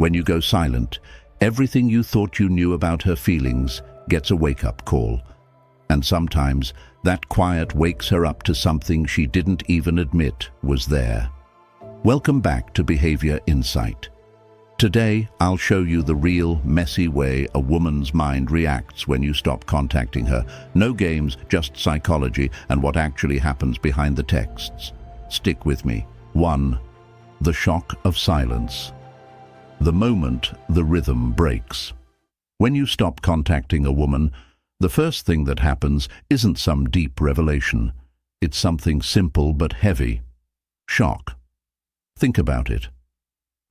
When you go silent, everything you thought you knew about her feelings gets a wake-up call. And sometimes that quiet wakes her up to something she didn't even admit was there. Welcome back to Behavior Insight. Today, I'll show you the real, messy way a woman's mind reacts when you stop contacting her. No games, just psychology and what actually happens behind the texts. Stick with me. 1. The shock of silence. The moment the rhythm breaks. When you stop contacting a woman, the first thing that happens isn't some deep revelation. It's something simple but heavy. Shock. Think about it.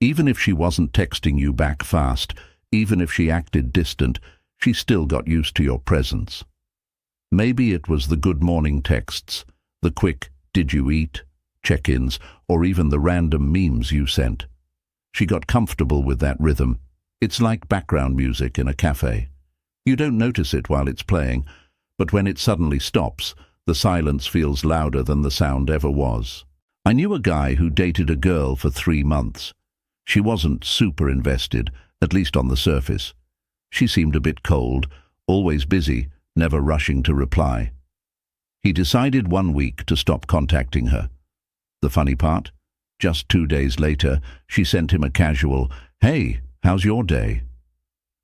Even if she wasn't texting you back fast, even if she acted distant, she still got used to your presence. Maybe it was the good morning texts, the quick "did you eat?" check-ins, or even the random memes you sent. She got comfortable with that rhythm. It's like background music in a cafe. You don't notice it while it's playing, but when it suddenly stops, the silence feels louder than the sound ever was. I knew a guy who dated a girl for 3 months. She wasn't super invested, at least on the surface. She seemed a bit cold, always busy, never rushing to reply. He decided one week to stop contacting her. The funny part? Just 2 days later, she sent him a casual, "Hey, how's your day?"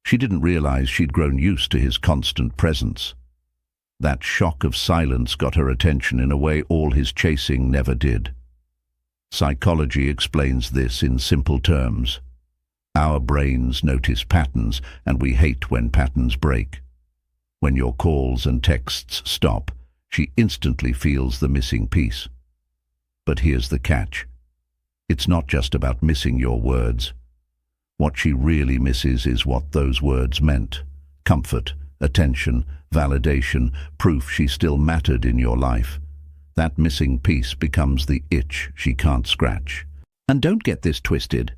She didn't realize she'd grown used to his constant presence. That shock of silence got her attention in a way all his chasing never did. Psychology explains this in simple terms. Our brains notice patterns, and we hate when patterns break. When your calls and texts stop, she instantly feels the missing piece. But here's the catch. It's not just about missing your words. What she really misses is what those words meant. Comfort, attention, validation, proof she still mattered in your life. That missing piece becomes the itch she can't scratch. And don't get this twisted.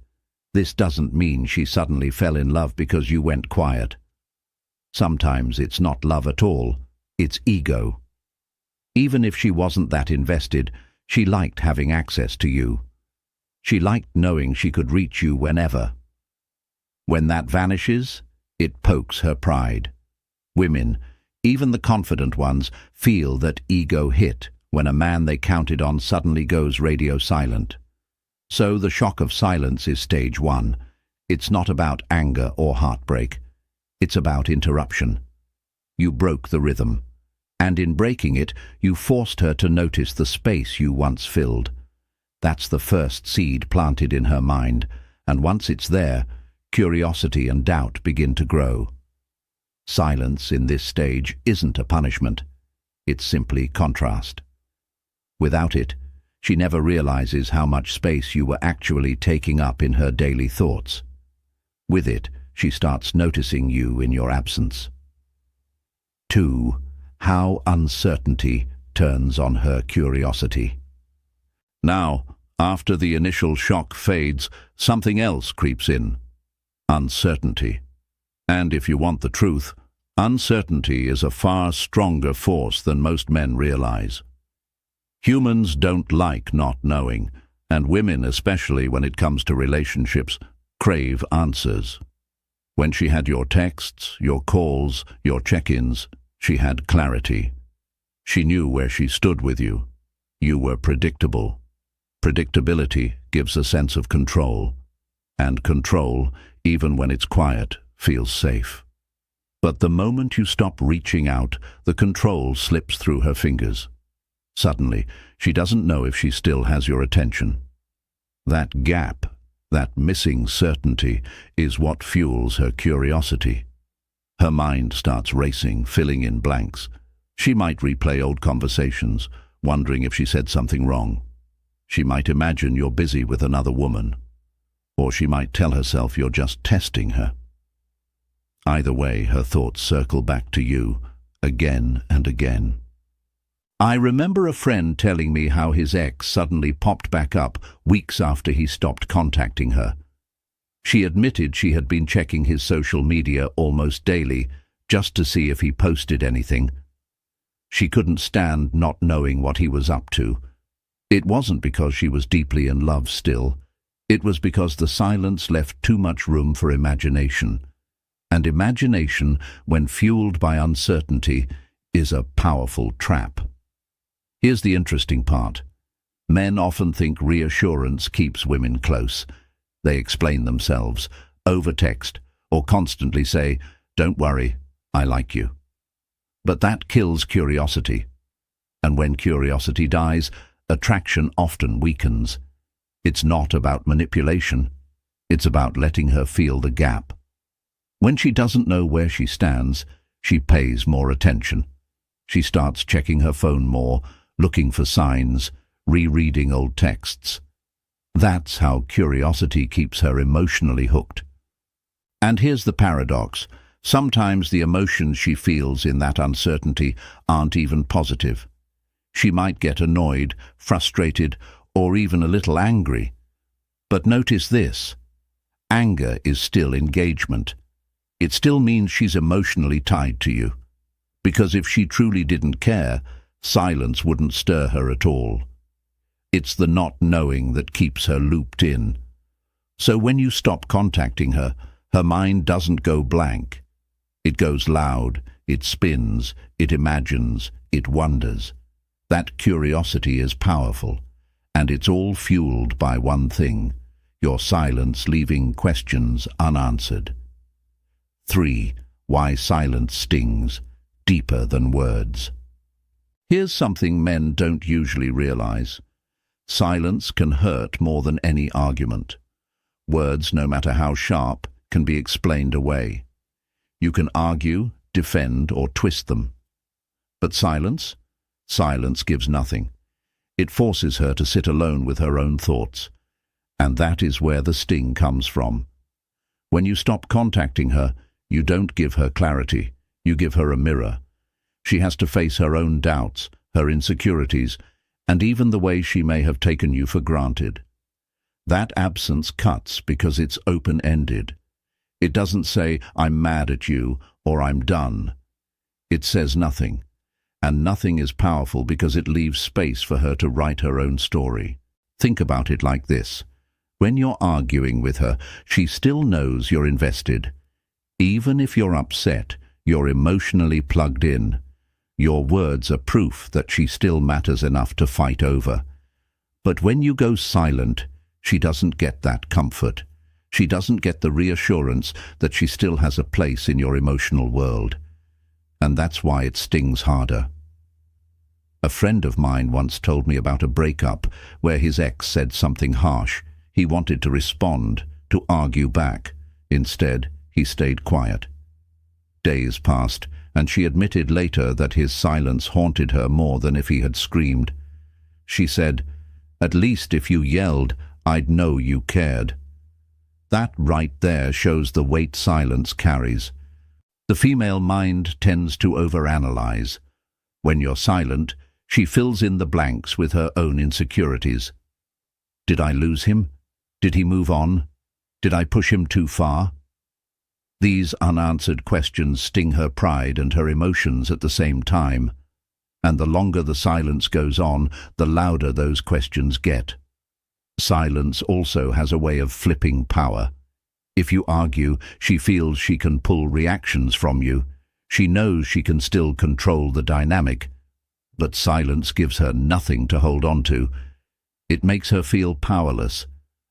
This doesn't mean she suddenly fell in love because you went quiet. Sometimes it's not love at all, it's ego. Even if she wasn't that invested, she liked having access to you. She liked knowing she could reach you whenever. When that vanishes, it pokes her pride. Women, even the confident ones, feel that ego hit when a man they counted on suddenly goes radio silent. So the shock of silence is stage 1. It's not about anger or heartbreak. It's about interruption. You broke the rhythm. And in breaking it, you forced her to notice the space you once filled. That's the first seed planted in her mind, and once it's there, curiosity and doubt begin to grow. Silence in this stage isn't a punishment. It's simply contrast. Without it, she never realizes how much space you were actually taking up in her daily thoughts. With it, she starts noticing you in your absence. 2. How uncertainty turns on her curiosity. Now, after the initial shock fades, something else creeps in. Uncertainty. And if you want the truth, uncertainty is a far stronger force than most men realize. Humans don't like not knowing, and women, especially when it comes to relationships, crave answers. When she had your texts, your calls, your check-ins, she had clarity. She knew where she stood with you. You were predictable. Predictability gives a sense of control. And control, even when it's quiet, feels safe. But the moment you stop reaching out, the control slips through her fingers. Suddenly, she doesn't know if she still has your attention. That gap, that missing certainty, is what fuels her curiosity. Her mind starts racing, filling in blanks. She might replay old conversations, wondering if she said something wrong. She might imagine you're busy with another woman. Or she might tell herself you're just testing her. Either way, her thoughts circle back to you, again and again. I remember a friend telling me how his ex suddenly popped back up weeks after he stopped contacting her. She admitted she had been checking his social media almost daily, just to see if he posted anything. She couldn't stand not knowing what he was up to. It wasn't because she was deeply in love still. It was because the silence left too much room for imagination. And imagination, when fueled by uncertainty, is a powerful trap. Here's the interesting part. Men often think reassurance keeps women close. They explain themselves, over-text, or constantly say, "Don't worry, I like you." But that kills curiosity. And when curiosity dies, attraction often weakens. It's not about manipulation. It's about letting her feel the gap. When she doesn't know where she stands, she pays more attention. She starts checking her phone more, looking for signs, rereading old texts. That's how curiosity keeps her emotionally hooked. And here's the paradox. Sometimes the emotions she feels in that uncertainty aren't even positive. She might get annoyed, frustrated, or even a little angry. But notice this. Anger is still engagement. It still means she's emotionally tied to you. Because if she truly didn't care, silence wouldn't stir her at all. It's the not knowing that keeps her looped in. So when you stop contacting her, her mind doesn't go blank. It goes loud, it spins, it imagines, it wonders. That curiosity is powerful, and it's all fueled by one thing: your silence leaving questions unanswered. 3. Why silence stings deeper than words. Here's something men don't usually realize. Silence can hurt more than any argument. Words, no matter how sharp, can be explained away. You can argue, defend, or twist them. But silence? Silence gives nothing. It forces her to sit alone with her own thoughts. And that is where the sting comes from. When you stop contacting her, you don't give her clarity, you give her a mirror. She has to face her own doubts, her insecurities, and even the way she may have taken you for granted. That absence cuts because it's open-ended. It doesn't say, "I'm mad at you," or "I'm done." It says nothing. And nothing is powerful because it leaves space for her to write her own story. Think about it like this. When you're arguing with her, she still knows you're invested. Even if you're upset, you're emotionally plugged in. Your words are proof that she still matters enough to fight over. But when you go silent, she doesn't get that comfort. She doesn't get the reassurance that she still has a place in your emotional world. And that's why it stings harder. A friend of mine once told me about a breakup where his ex said something harsh. He wanted to respond, to argue back. Instead, he stayed quiet. Days passed, and she admitted later that his silence haunted her more than if he had screamed. She said, "At least if you yelled, I'd know you cared." That right there shows the weight silence carries. The female mind tends to overanalyze. When you're silent, she fills in the blanks with her own insecurities. Did I lose him? Did he move on? Did I push him too far? These unanswered questions sting her pride and her emotions at the same time. And the longer the silence goes on, the louder those questions get. Silence also has a way of flipping power. If you argue, she feels she can pull reactions from you. She knows she can still control the dynamic. But silence gives her nothing to hold on to. It makes her feel powerless.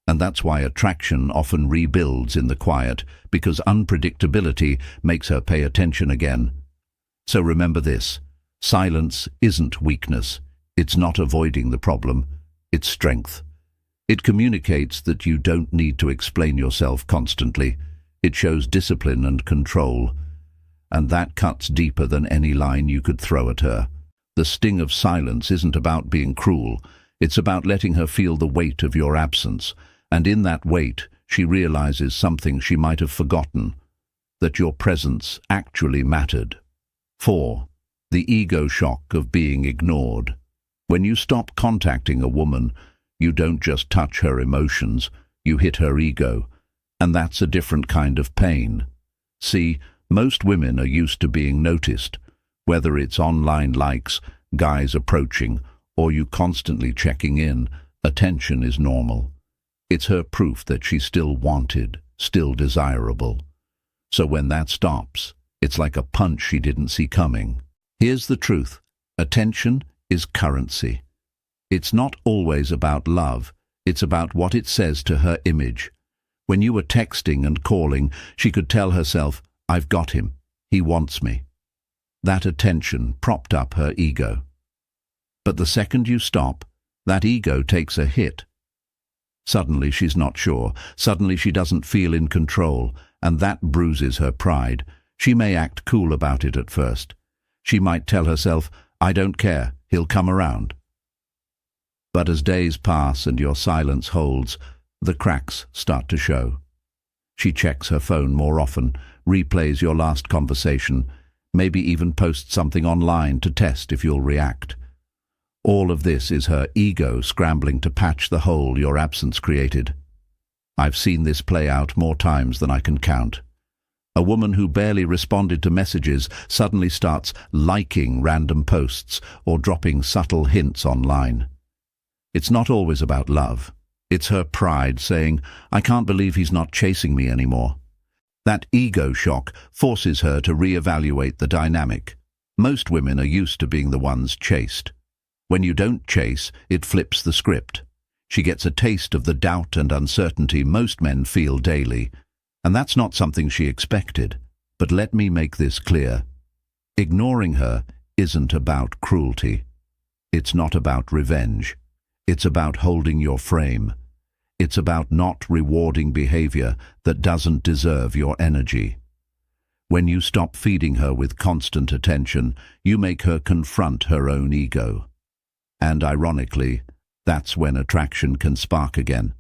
And that's why attraction often rebuilds in the quiet, because unpredictability makes her pay attention again. So remember this: silence isn't weakness. It's not avoiding the problem. It's strength. It communicates that you don't need to explain yourself constantly. It shows discipline and control. And that cuts deeper than any line you could throw at her. The sting of silence isn't about being cruel. It's about letting her feel the weight of your absence. And in that weight, she realizes something she might have forgotten, that your presence actually mattered. 4. The ego shock of being ignored. When you stop contacting a woman, you don't just touch her emotions, you hit her ego. And that's a different kind of pain. See, most women are used to being noticed. Whether it's online likes, guys approaching, or you constantly checking in, attention is normal. It's her proof that she's still wanted, still desirable. So when that stops, it's like a punch she didn't see coming. Here's the truth. Attention is currency. It's not always about love. It's about what it says to her image. When you were texting and calling, she could tell herself, "I've got him. He wants me." That attention propped up her ego. But the second you stop, that ego takes a hit. Suddenly she's not sure. Suddenly she doesn't feel in control, and that bruises her pride. She may act cool about it at first. She might tell herself, "I don't care, he'll come around." But as days pass and your silence holds, the cracks start to show. She checks her phone more often, replays your last conversation, maybe even posts something online to test if you'll react. All of this is her ego scrambling to patch the hole your absence created. I've seen this play out more times than I can count. A woman who barely responded to messages suddenly starts liking random posts or dropping subtle hints online. It's not always about love. It's her pride saying, "I can't believe he's not chasing me anymore." That ego shock forces her to reevaluate the dynamic. Most women are used to being the ones chased. When you don't chase, it flips the script. She gets a taste of the doubt and uncertainty most men feel daily. And that's not something she expected. But let me make this clear. Ignoring her isn't about cruelty. It's not about revenge. It's about holding your frame. It's about not rewarding behavior that doesn't deserve your energy. When you stop feeding her with constant attention, you make her confront her own ego. And ironically, that's when attraction can spark again.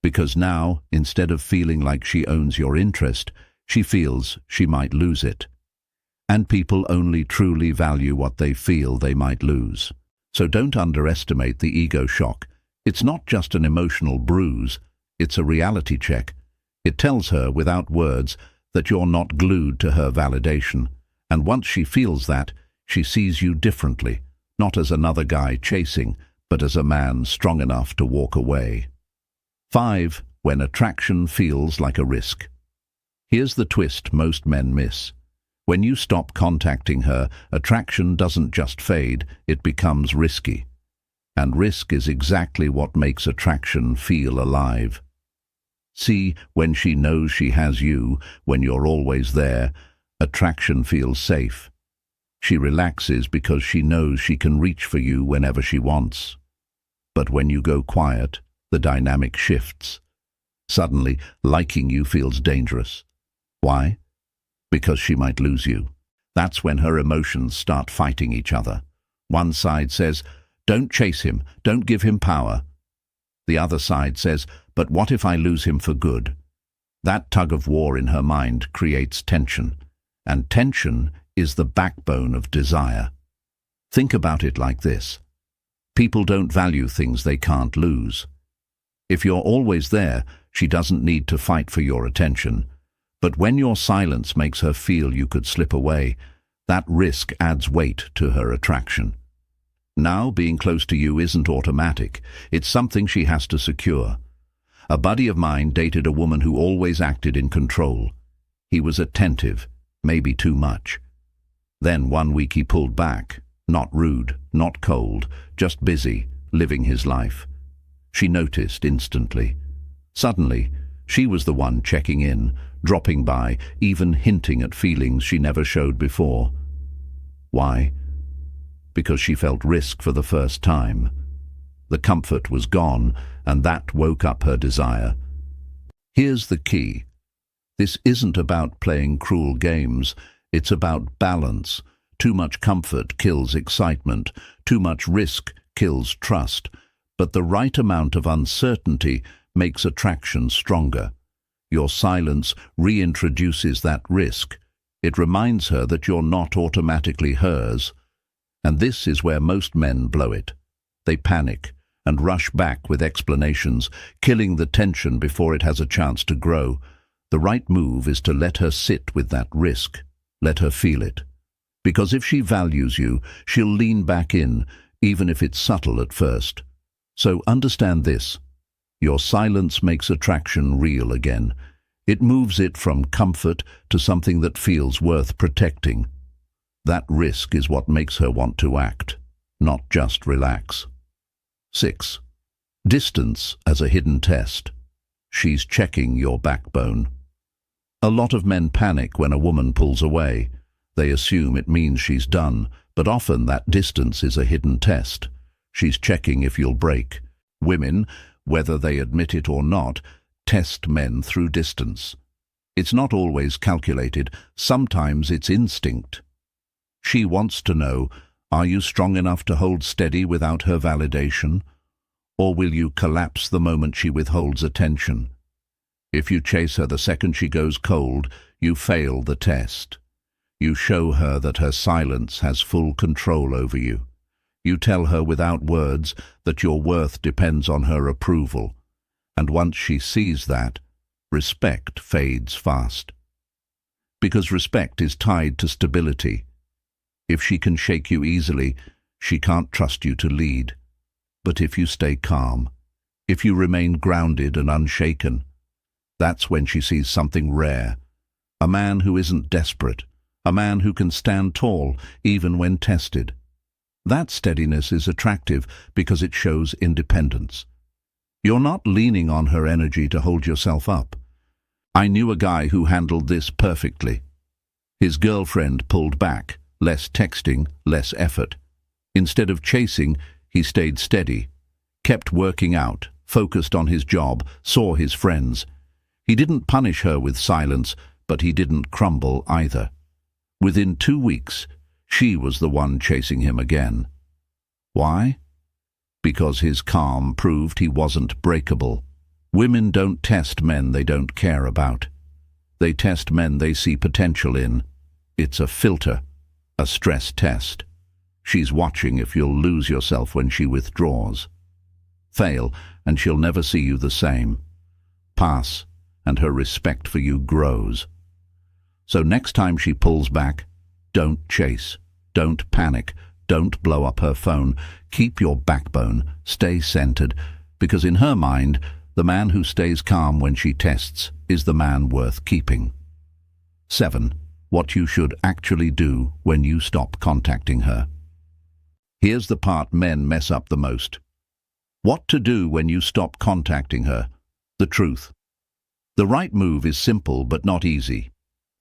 Because now, instead of feeling like she owns your interest, she feels she might lose it. And people only truly value what they feel they might lose. So don't underestimate the ego shock. It's not just an emotional bruise, it's a reality check. It tells her without words that you're not glued to her validation. And once she feels that, she sees you differently. Not as another guy chasing, but as a man strong enough to walk away. 5. When attraction feels like a risk. Here's the twist most men miss. When you stop contacting her, attraction doesn't just fade, it becomes risky. And risk is exactly what makes attraction feel alive. See, when she knows she has you, when you're always there, attraction feels safe. She relaxes because she knows she can reach for you whenever she wants. But when you go quiet, the dynamic shifts. Suddenly, liking you feels dangerous. Why? Because she might lose you. That's when her emotions start fighting each other. One side says, "Don't chase him, don't give him power." The other side says, "But what if I lose him for good?" That tug of war in her mind creates tension. And tension is the backbone of desire. Think about it like this. People don't value things they can't lose. If you're always there, she doesn't need to fight for your attention. But when your silence makes her feel you could slip away, that risk adds weight to her attraction. Now, being close to you isn't automatic. It's something she has to secure. A buddy of mine dated a woman who always acted in control. He was attentive, maybe too much. Then one week he pulled back, not rude, not cold, just busy, living his life. She noticed instantly. Suddenly, she was the one checking in, dropping by, even hinting at feelings she never showed before. Why? Because she felt risk for the first time. The comfort was gone, and that woke up her desire. Here's the key. This isn't about playing cruel games. It's about balance. Too much comfort kills excitement. Too much risk kills trust. But the right amount of uncertainty makes attraction stronger. Your silence reintroduces that risk. It reminds her that you're not automatically hers. And this is where most men blow it. They panic and rush back with explanations, killing the tension before it has a chance to grow. The right move is to let her sit with that risk. Let her feel it. Because if she values you, she'll lean back in, even if it's subtle at first. So understand this. Your silence makes attraction real again. It moves it from comfort to something that feels worth protecting. That risk is what makes her want to act, not just relax. 6. Distance as a hidden test. She's checking your backbone. A lot of men panic when a woman pulls away. They assume it means she's done, but often that distance is a hidden test. She's checking if you'll break. Women, whether they admit it or not, test men through distance. It's not always calculated, sometimes it's instinct. She wants to know, are you strong enough to hold steady without her validation? Or will you collapse the moment she withholds attention? If you chase her the second she goes cold, you fail the test. You show her that her silence has full control over you. You tell her without words that your worth depends on her approval. And once she sees that, respect fades fast. Because respect is tied to stability. If she can shake you easily, she can't trust you to lead. But if you stay calm, if you remain grounded and unshaken, that's when she sees something rare. A man who isn't desperate, a man who can stand tall even when tested. That steadiness is attractive because it shows independence. You're not leaning on her energy to hold yourself up. I knew a guy who handled this perfectly. His girlfriend pulled back, less texting, less effort. Instead of chasing, he stayed steady, kept working out, focused on his job, saw his friends. He didn't punish her with silence, but he didn't crumble either. Within 2 weeks, she was the one chasing him again. Why? Because his calm proved he wasn't breakable. Women don't test men they don't care about. They test men they see potential in. It's a filter, a stress test. She's watching if you'll lose yourself when she withdraws. Fail, and she'll never see you the same. Pass, and her respect for you grows. So next time she pulls back, don't chase, don't panic, don't blow up her phone. Keep your backbone, stay centered, because in her mind, the man who stays calm when she tests is the man worth keeping. 7. What you should actually do when you stop contacting her. Here's the part men mess up the most. What to do when you stop contacting her. The truth. The right move is simple but not easy.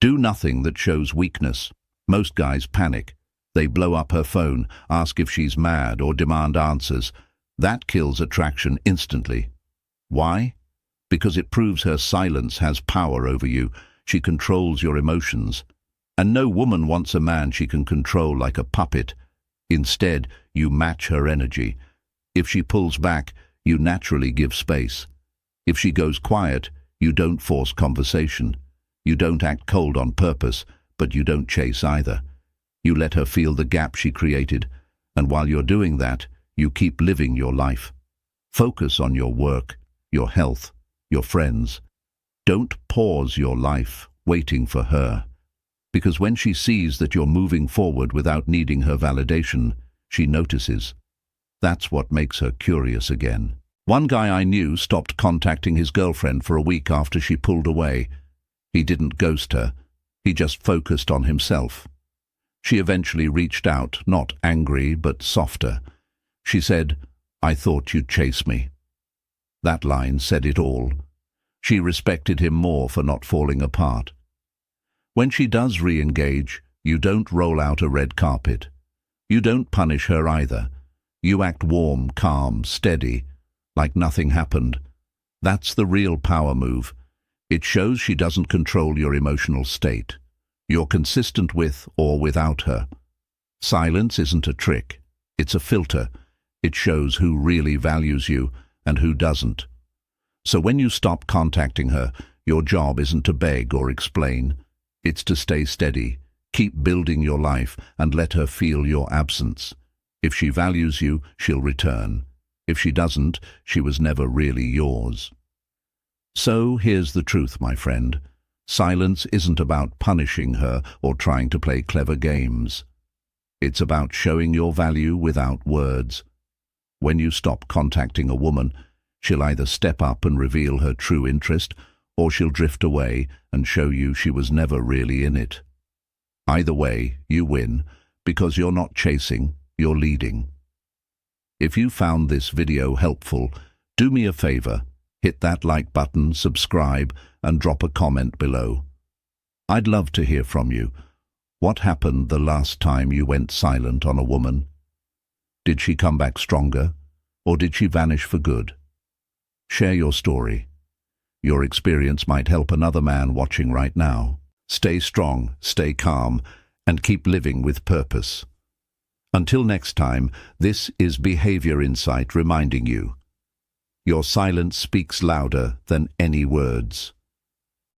Do nothing that shows weakness. Most guys panic. They blow up her phone, ask if she's mad, or demand answers. That kills attraction instantly. Why? Because it proves her silence has power over you. She controls your emotions. And no woman wants a man she can control like a puppet. Instead, you match her energy. If she pulls back, you naturally give space. If she goes quiet, you don't force conversation. You don't act cold on purpose, but you don't chase either. You let her feel the gap she created, and while you're doing that, you keep living your life. Focus on your work, your health, your friends. Don't pause your life waiting for her. Because when she sees that you're moving forward without needing her validation, she notices. That's what makes her curious again. One guy I knew stopped contacting his girlfriend for a week after she pulled away. He didn't ghost her. He just focused on himself. She eventually reached out, not angry, but softer. She said, "I thought you'd chase me." That line said it all. She respected him more for not falling apart. When she does re-engage, you don't roll out a red carpet. You don't punish her either. You act warm, calm, steady, like nothing happened. That's the real power move. It shows she doesn't control your emotional state. You're consistent with or without her. Silence isn't a trick. It's a filter. It shows who really values you and who doesn't. So when you stop contacting her, your job isn't to beg or explain. It's to stay steady, keep building your life, and let her feel your absence. If she values you, she'll return. If she doesn't, she was never really yours. So here's the truth, my friend. Silence isn't about punishing her or trying to play clever games. It's about showing your value without words. When you stop contacting a woman, She'll either step up and reveal her true interest, or she'll drift away and show you she was never really in it. Either way, you win, because you're not chasing, you're leading. If you found this video helpful, do me a favor, hit that like button, subscribe, and drop a comment below. I'd love to hear from you. What happened the last time you went silent on a woman? Did she come back stronger, or did she vanish for good? Share your story. Your experience might help another man watching right now. Stay strong, stay calm, and keep living with purpose. Until next time, this is Behavior Insight reminding you, your silence speaks louder than any words.